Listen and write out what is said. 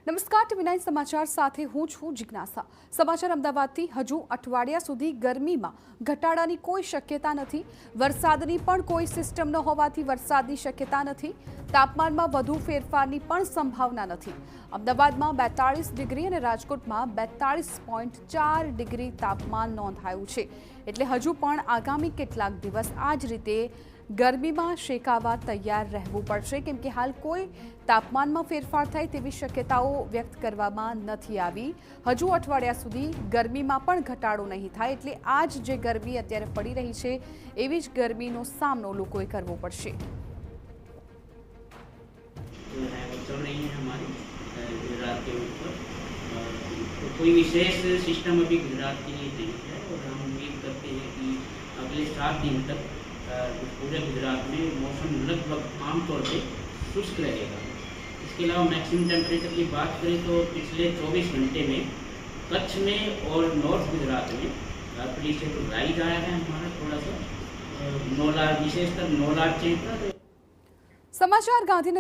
નમસ્કાર ટીવી9 સમાચાર સાથે હું છું જિજ્ઞાસા। સમાચાર અમદાવાદથી। હજુ અઠવાડિયા સુધી ગરમીમાં ઘટાડાની કોઈ શક્યતા નથી। વરસાદની પણ કોઈ સિસ્ટમ ન હોવાથી વરસાદની શક્યતા નથી। તાપમાનમાં વધુ ફેરફારની પણ સંભાવના નથી। અમદાવાદમાં 42 ડિગ્રી અને રાજકોટમાં 42.4 ડિગ્રી તાપમાન નોંધાયું છે। એટલે હજુ પણ આગામી કેટલાક દિવસ આ જ રીતે ગરમીમાં શેકાવા તૈયાર રહેવું પડશે, કેમ કે હાલ કોઈ તાપમાનમાં ફેરફાર થાય તેવી શક્યતાઓ વ્યક્ત કરવામાં નથી આવી। હજુ અઠવાડિયા સુધી ગરમીમાં પણ ઘટાડો નહીં થાય, એટલે આ જ જે ગરમી અત્યારે પડી રહી છે એવી જ ગરમીનો સામનો લોકોએ કરવો પડશે। चल रही है हमारी गुजरात के ऊपर, तो कोई विशेष सिस्टम अभी गुजरात के लिए नहीं है और हम उम्मीद करते हैं कि अगले 7 दिन तक पूरे गुजरात में मौसम लगभग आमतौर पे शुष्क रहेगा। इसके अलावा मैक्सिमम टेम्परेचर की बात करें तो पिछले 24 घंटे में कच्छ में और नॉर्थ गुजरात में टेम्परेचर राइज आया है हमारा थोड़ा सा, विशेषकर नौलार चेक। समाचार गांधीनगर।